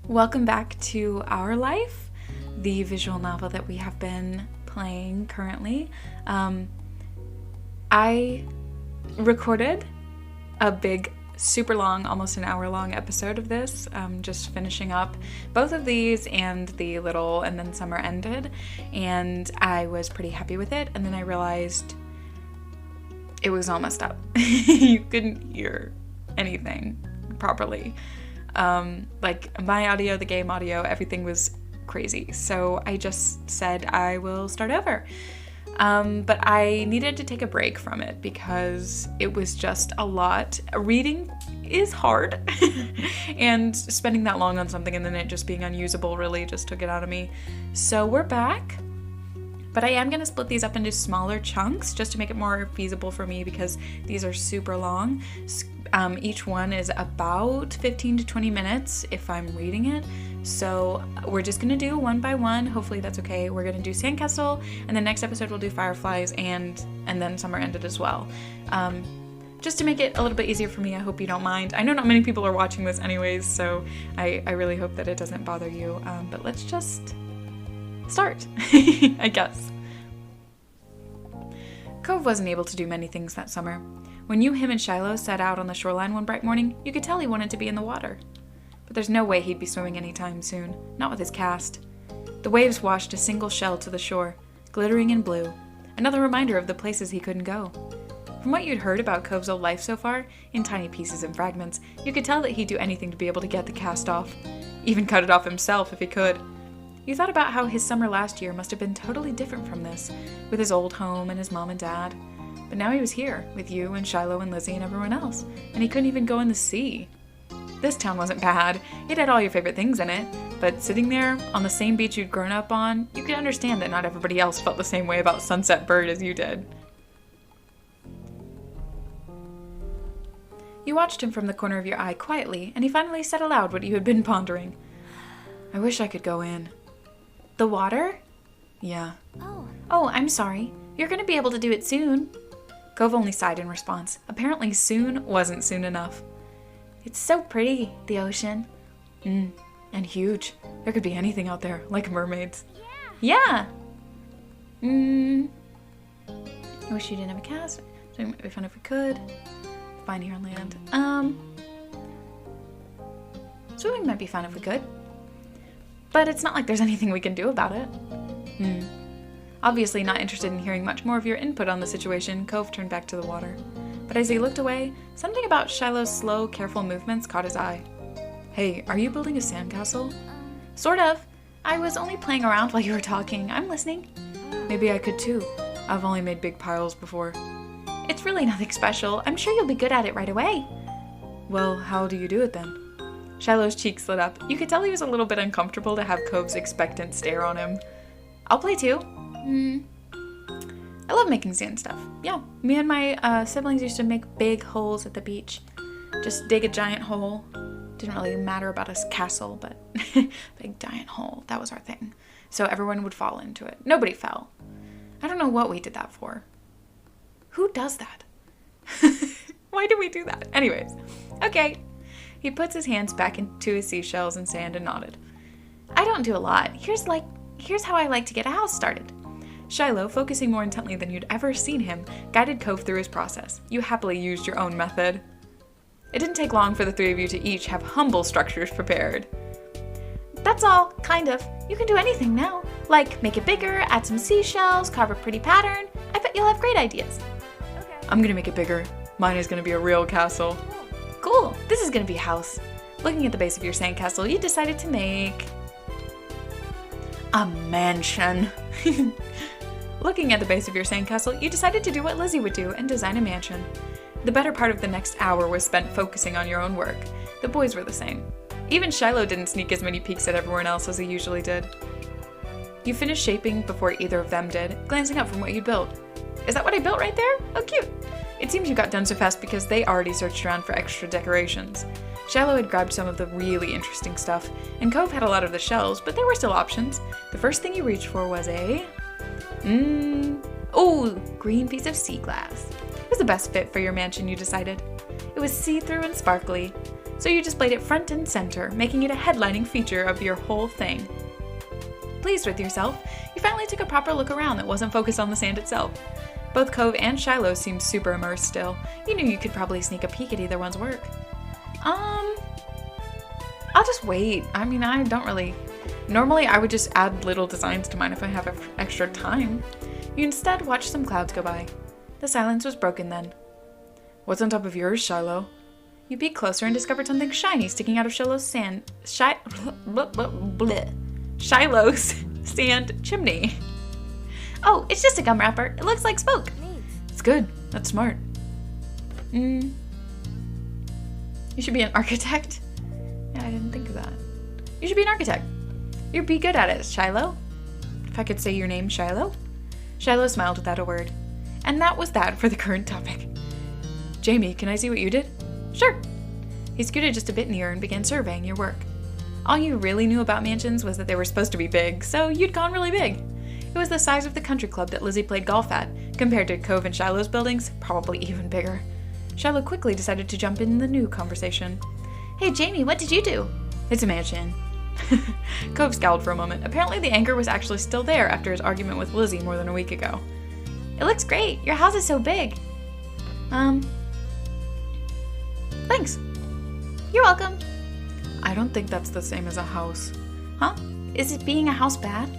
Welcome back to Our Life, the visual novel that we have been playing currently. I recorded a big, super long, almost an hour-long episode of this, just finishing up both of these and the little and then summer ended, and I was pretty happy with it, and then I realized it was all messed up. You couldn't hear anything properly. Like my audio, the game audio, everything was crazy. So I just said I will start over. But I needed to take a break from it because it was just a lot. Reading is hard and spending that long on something and then it just being unusable really just took it out of me. So we're back. But I am going to split these up into smaller chunks just to make it more feasible for me because these are super long. Each one is about 15 to 20 minutes if I'm reading it. So we're just going to do one by one. Hopefully that's okay. We're going to do Sandcastle, and the next episode we'll do Fireflies and then Summer Ended as well. Just to make it a little bit easier for me, I hope you don't mind. I know not many people are watching this anyways, so I really hope that it doesn't bother you. But let's just start, I guess. Cove wasn't able to do many things that summer. When him and Shiloh set out on the shoreline one bright morning, you could tell he wanted to be in the water. But there's no way he'd be swimming anytime soon, not with his cast. The waves washed a single shell to the shore, glittering in blue, another reminder of the places he couldn't go. From what you'd heard about Cove's old life so far, in tiny pieces and fragments, you could tell that he'd do anything to be able to get the cast off, even cut it off himself if he could. You thought about how his summer last year must have been totally different from this, with his old home and his mom and dad. But now he was here, with you and Shiloh and Lizzie and everyone else, and he couldn't even go in the sea. This town wasn't bad. It had all your favorite things in it, but sitting there on the same beach you'd grown up on, you could understand that not everybody else felt the same way about Sunset Bird as you did. You watched him from the corner of your eye quietly, and he finally said aloud what you had been pondering. I wish I could go in. The water? Yeah. Oh, I'm sorry. You're going to be able to do it soon. Cove only sighed in response. Apparently soon wasn't soon enough. It's so pretty, the ocean. And huge. There could be anything out there, like mermaids. Yeah. I wish you didn't have a cast. So it might be fun if we could. Fine here on land. Swimming might be fun if we could. But it's not like there's anything we can do about it. Obviously not interested in hearing much more of your input on the situation, Cove turned back to the water. But as he looked away, something about Shiloh's slow, careful movements caught his eye. Hey, are you building a sandcastle? Sort of. I was only playing around while you were talking. I'm listening. Maybe I could too. I've only made big piles before. It's really nothing special. I'm sure you'll be good at it right away. Well, how do you do it then? Shiloh's cheeks lit up. You could tell he was a little bit uncomfortable to have Cove's expectant stare on him. I'll play too. I love making sand stuff. Yeah, me and my siblings used to make big holes at the beach. Just dig a giant hole. Didn't really matter about a castle, but big giant hole. That was our thing. So everyone would fall into it. Nobody fell. I don't know what we did that for. Who does that? Why do we do that? Anyways, okay. He puts his hands back into his seashells and sand and nodded. I don't do a lot. Here's how I like to get a house started. Shiloh, focusing more intently than you'd ever seen him, guided Cove through his process. You happily used your own method. It didn't take long for the three of you to each have humble structures prepared. That's all, kind of. You can do anything now. Like, make it bigger, add some seashells, carve a pretty pattern. I bet you'll have great ideas. Okay. I'm gonna make it bigger. Mine is gonna be a real castle. Cool, this is gonna be a house. Looking at the base of your sandcastle, you decided to make a mansion. Looking at the base of your sandcastle, you decided to do what Lizzie would do and design a mansion. The better part of the next hour was spent focusing on your own work. The boys were the same. Even Shiloh didn't sneak as many peeks at everyone else as he usually did. You finished shaping before either of them did, glancing up from what you built. Is that what I built right there? Oh, cute. It seems you got done so fast because they already searched around for extra decorations. Shiloh had grabbed some of the really interesting stuff, and Cove had a lot of the shells, but there were still options. The first thing you reached for was a green piece of sea glass. It was the best fit for your mansion, you decided. It was see-through and sparkly. So you displayed it front and center, making it a headlining feature of your whole thing. Pleased with yourself, you finally took a proper look around that wasn't focused on the sand itself. Both Cove and Shiloh seemed super immersed still. You knew you could probably sneak a peek at either one's work. I'll just wait. I mean, I don't really... Normally, I would just add little designs to mine if I have extra time. You instead watched some clouds go by. The silence was broken then. What's on top of yours, Shiloh? You peeked closer and discovered something shiny sticking out of Shiloh's sand chimney. Oh, it's just a gum wrapper. It looks like smoke. It's good. That's smart. You should be an architect. Yeah, I didn't think of that. You should be an architect. You'd be good at it, Shiloh. If I could say your name, Shiloh? Shiloh smiled without a word. And that was that for the current topic. Jamie, can I see what you did? Sure. He scooted just a bit nearer and began surveying your work. All you really knew about mansions was that they were supposed to be big, so you'd gone really big. It was the size of the country club that Lizzie played golf at. Compared to Cove and Shiloh's buildings, probably even bigger. Shiloh quickly decided to jump in the new conversation. Hey Jamie, what did you do? It's a mansion. Cove scowled for a moment. Apparently the anger was actually still there after his argument with Lizzie more than a week ago. It looks great. Your house is so big. Thanks. You're welcome. I don't think that's the same as a house. Huh? Is it being a house bad?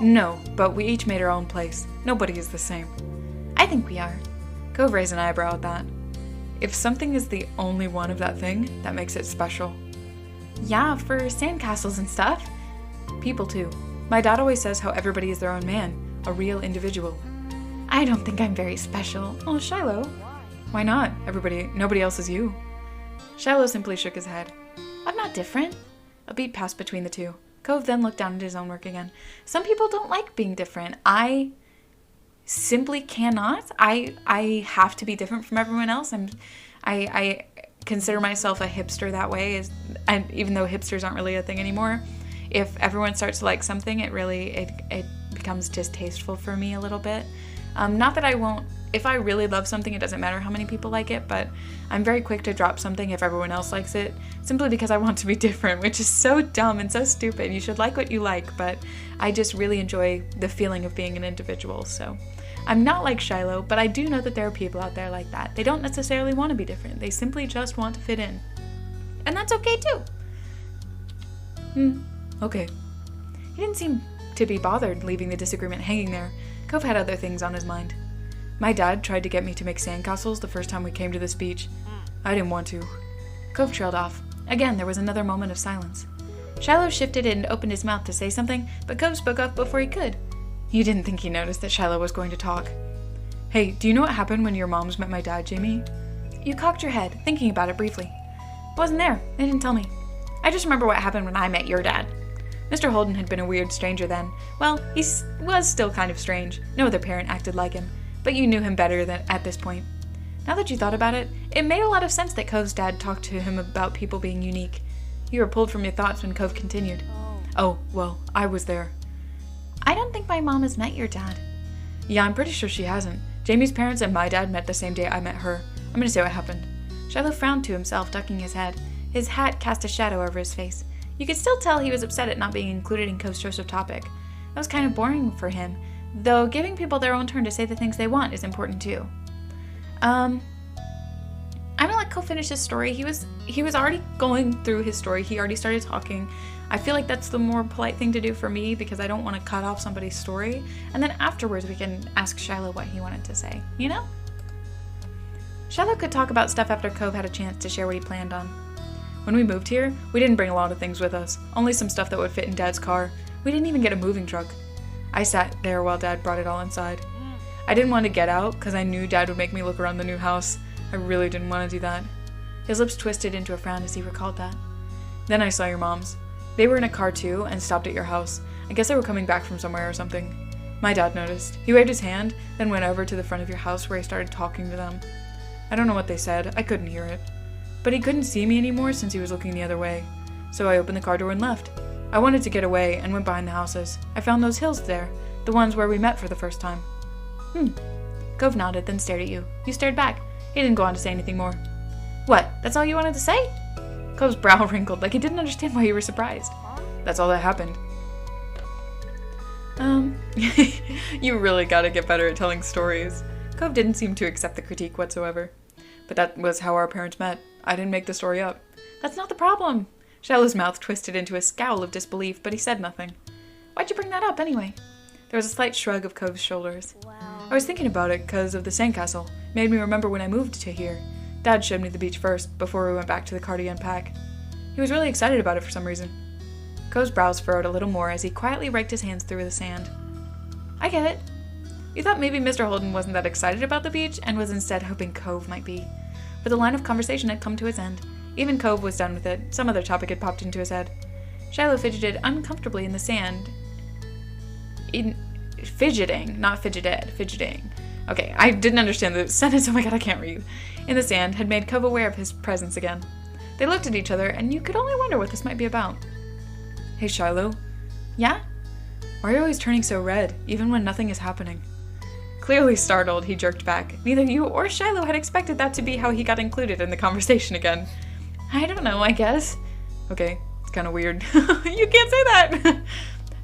No, but we each made our own place. Nobody is the same. I think we are. Cove raised an eyebrow at that. If something is the only one of that thing, that makes it special. Yeah, for sandcastles and stuff. People too. My dad always says how everybody is their own man, a real individual. I don't think I'm very special. Oh, Shiloh. Why not? Nobody else is you. Shiloh simply shook his head. I'm not different. A beat passed between the two. Cove then looked down at his own work again. Some people don't like being different. I simply cannot. I have to be different from everyone else. I consider myself a hipster that way, and even though hipsters aren't really a thing anymore, if everyone starts to like something, it becomes distasteful for me a little bit. Not that I won't. If I really love something, it doesn't matter how many people like it, but I'm very quick to drop something if everyone else likes it, simply because I want to be different, which is so dumb and so stupid. You should like what you like, but I just really enjoy the feeling of being an individual, so. I'm not like Shiloh, but I do know that there are people out there like that. They don't necessarily want to be different. They simply just want to fit in. And that's okay too. Okay. He didn't seem to be bothered leaving the disagreement hanging there. Cove had other things on his mind. My dad tried to get me to make sandcastles the first time we came to this beach. I didn't want to. Cove trailed off. Again, there was another moment of silence. Shiloh shifted and opened his mouth to say something, but Cove spoke up before he could. You didn't think he noticed that Shiloh was going to talk. Hey, do you know what happened when your moms met my dad, Jamie? You cocked your head, thinking about it briefly. Wasn't there. They didn't tell me. I just remember what happened when I met your dad. Mr. Holden had been a weird stranger then. Well, he was still kind of strange. No other parent acted like him, but you knew him better than at this point. Now that you thought about it, it made a lot of sense that Cove's dad talked to him about people being unique. You were pulled from your thoughts when Cove continued. Oh, well, I was there. I don't think my mom has met your dad. Yeah, I'm pretty sure she hasn't. Jamie's parents and my dad met the same day I met her. I'm gonna say what happened. Shiloh frowned to himself, ducking his head. His hat cast a shadow over his face. You could still tell he was upset at not being included in Cove's choice of topic. That was kind of boring for him, though giving people their own turn to say the things they want is important too. I'm gonna let Cove finish his story. He was already going through his story. He already started talking. I feel like that's the more polite thing to do for me because I don't want to cut off somebody's story. And then afterwards we can ask Shiloh what he wanted to say, you know? Shiloh could talk about stuff after Cove had a chance to share what he planned on. When we moved here, we didn't bring a lot of things with us, only some stuff that would fit in Dad's car. We didn't even get a moving truck. I sat there while Dad brought it all inside. I didn't want to get out because I knew Dad would make me look around the new house. I really didn't want to do that. His lips twisted into a frown as he recalled that. Then I saw your moms. They were in a car too and stopped at your house. I guess they were coming back from somewhere or something. My dad noticed. He waved his hand, then went over to the front of your house where he started talking to them. I don't know what they said. I couldn't hear it. But he couldn't see me anymore since he was looking the other way. So I opened the car door and left. I wanted to get away and went behind the houses. I found those hills there, the ones where we met for the first time. Cove nodded, then stared at you. You stared back. He didn't go on to say anything more. What? That's all you wanted to say? Cove's brow wrinkled like he didn't understand why you were surprised. That's all that happened. You really gotta get better at telling stories. Cove didn't seem to accept the critique whatsoever. But that was how our parents met. I didn't make the story up. That's not the problem. Shiloh's mouth twisted into a scowl of disbelief, but he said nothing. Why'd you bring that up, anyway? There was a slight shrug of Cove's shoulders. Wow. I was thinking about it because of the sandcastle. Made me remember when I moved to here. Dad showed me the beach first, before we went back to the car to unpack. He was really excited about it for some reason. Cove's brows furrowed a little more as he quietly raked his hands through the sand. I get it. You thought maybe Mr. Holden wasn't that excited about the beach and was instead hoping Cove might be. But the line of conversation had come to its end. Even Cove was done with it. Some other topic had popped into his head. Shiloh fidgeted uncomfortably in the sand. Fidgeting, not fidgeted, fidgeting. Okay, I didn't understand the sentence. Oh my god, I can't read. In the sand had made Cove aware of his presence again. They looked at each other, and you could only wonder what this might be about. Hey, Shiloh. Yeah? Why are you always turning so red, even when nothing is happening? Clearly startled, he jerked back. Neither you or Shiloh had expected that to be how he got included in the conversation again. I don't know, I guess. Okay, it's kind of weird. You can't say that!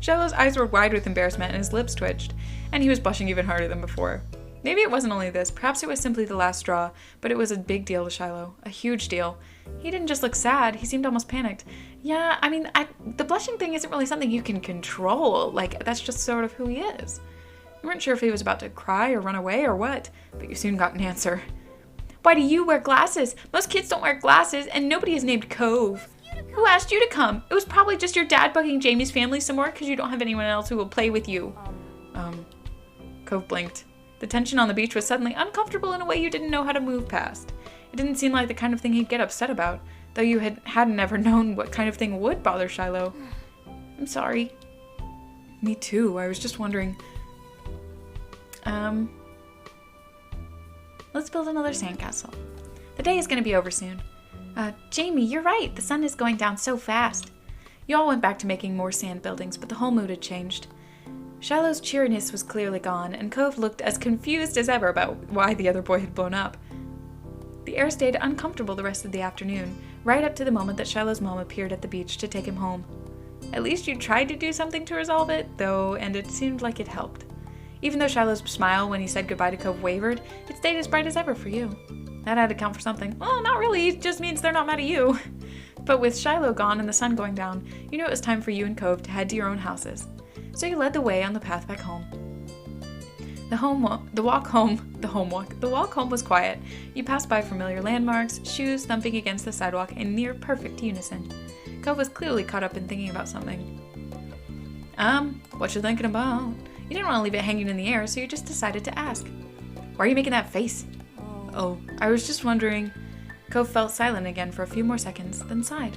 Shiloh's eyes were wide with embarrassment and his lips twitched, and he was blushing even harder than before. Maybe it wasn't only this, perhaps it was simply the last straw, but it was a big deal to Shiloh. A huge deal. He didn't just look sad, he seemed almost panicked. Yeah, I mean, the blushing thing isn't really something you can control. Like, that's just sort of who he is. You weren't sure if he was about to cry or run away or what, but you soon got an answer. Why do you wear glasses? Most kids don't wear glasses, and nobody is named Cove. Who asked you to come? It was probably just your dad bugging Jamie's family some more because you don't have anyone else who will play with you. Cove blinked. The tension on the beach was suddenly uncomfortable in a way you didn't know how to move past. It didn't seem like the kind of thing he'd get upset about, though you hadn't never known what kind of thing would bother Shiloh. I'm sorry. Me too. I was just wondering. Let's build another sandcastle. The day is going to be over soon. Jamie, you're right. The sun is going down so fast. You all went back to making more sand buildings, but the whole mood had changed. Shiloh's cheeriness was clearly gone, and Cove looked as confused as ever about why the other boy had blown up. The air stayed uncomfortable the rest of the afternoon, right up to the moment that Shiloh's mom appeared at the beach to take him home. At least you tried to do something to resolve it, though, and it seemed like it helped. Even though Shiloh's smile when he said goodbye to Cove wavered, it stayed as bright as ever for you. That had to count for something. Well, not really, it just means they're not mad at you. But with Shiloh gone and the sun going down, you knew it was time for you and Cove to head to your own houses. So you led the way on the path back home. The walk home was quiet. You passed by familiar landmarks, shoes thumping against the sidewalk in near perfect unison. Cove was clearly caught up in thinking about something. What you thinking about? You didn't want to leave it hanging in the air, so you just decided to ask. Why are you making that face? Oh, I was just wondering. Cove fell silent again for a few more seconds, then sighed.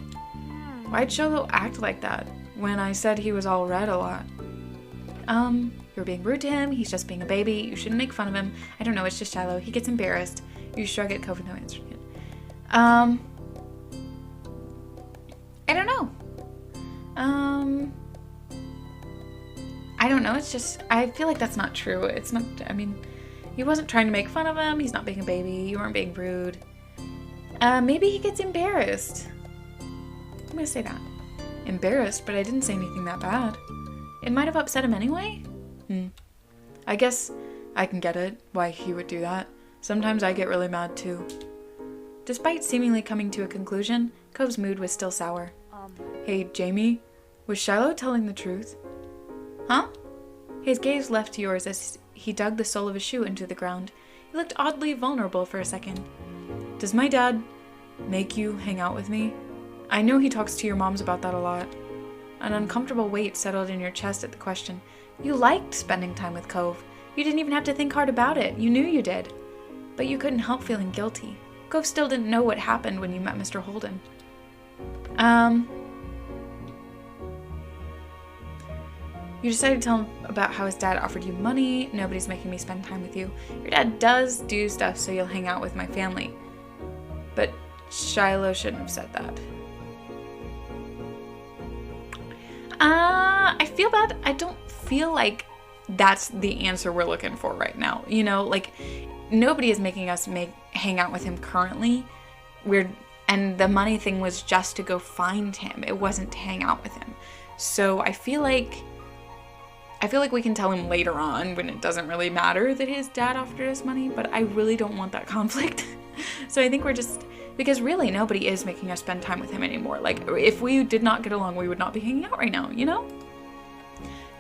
Why'd Shiloh act like that when I said he was all red a lot? You're being rude to him, he's just being a baby, you shouldn't make fun of him. I don't know, it's just Shiloh, he gets embarrassed. You shrug at Cove with no answer. I don't know. I don't know, it's just, I feel like that's not true. It's not, I mean, he wasn't trying to make fun of him, he's not being a baby, you weren't being rude. Maybe he gets embarrassed. I'm gonna say that. Embarrassed, but I didn't say anything that bad. It might have upset him anyway? I guess I can get it, why he would do that. Sometimes I get really mad too. Despite seemingly coming to a conclusion, Cove's mood was still sour. Hey, Jamie, was Shiloh telling the truth? Huh? His gaze left yours as he dug the sole of his shoe into the ground. He looked oddly vulnerable for a second. Does my dad make you hang out with me? I know he talks to your moms about that a lot. An uncomfortable weight settled in your chest at the question. You liked spending time with Cove. You didn't even have to think hard about it. You knew you did. But you couldn't help feeling guilty. Cove still didn't know what happened when you met Mr. Holden. You decided to tell him about how his dad offered you money. Nobody's making me spend time with you. Your dad does do stuff so you'll hang out with my family. But Shiloh shouldn't have said that. I feel bad. I don't feel like that's the answer we're looking for right now. You know, like, nobody is making us hang out with him currently. And the money thing was just to go find him. It wasn't to hang out with him. So I feel like we can tell him later on when it doesn't really matter that his dad offered us money, but I really don't want that conflict. So I think we're just, because really nobody is making us spend time with him anymore. Like, if we did not get along, we would not be hanging out right now, you know?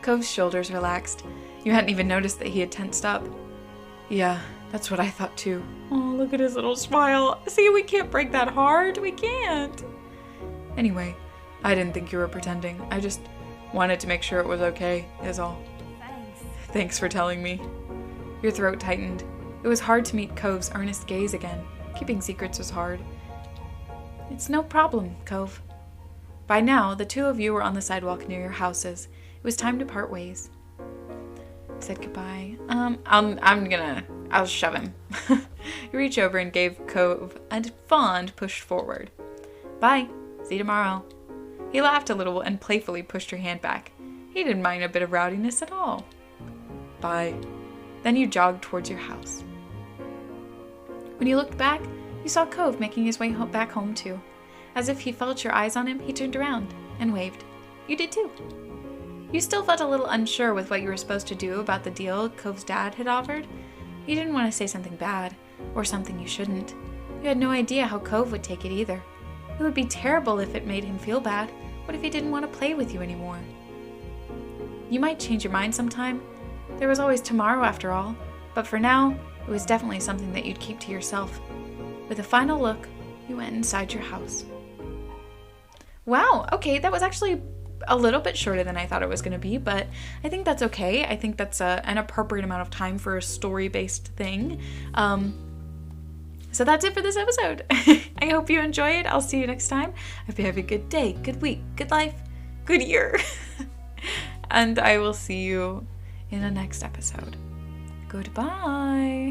Cove's shoulders relaxed. You hadn't even noticed that he had tensed up. Yeah, that's what I thought too. Oh, look at his little smile. See, we can't break that heart. We can't. Anyway, I didn't think you were pretending. I just wanted to make sure it was okay, is all. Thanks for telling me. Your throat tightened. It was hard to meet Cove's earnest gaze again. Keeping secrets was hard. It's no problem, Cove. By now, the two of you were on the sidewalk near your houses. It was time to part ways. Said goodbye. I'll shove him. You reach over and gave Cove a fond push forward. Bye. See you tomorrow. He laughed a little and playfully pushed her hand back. He didn't mind a bit of rowdiness at all. Bye. Then you jogged towards your house. When you looked back, you saw Cove making his way back home too. As if he felt your eyes on him, he turned around and waved. You did too. You still felt a little unsure with what you were supposed to do about the deal Cove's dad had offered. You didn't want to say something bad, or something you shouldn't. You had no idea how Cove would take it either. It would be terrible if it made him feel bad. What if he didn't want to play with you anymore? You might change your mind sometime. There was always tomorrow after all. But for now, it was definitely something that you'd keep to yourself. With a final look, you went inside your house. Wow, okay, that was actually a little bit shorter than I thought it was going to be, but I think that's okay. I think that's an appropriate amount of time for a story-based thing. So that's it for this episode. I hope you enjoy it. I'll see you next time. I hope you have a good day, good week, good life, good year. And I will see you in the next episode. Goodbye.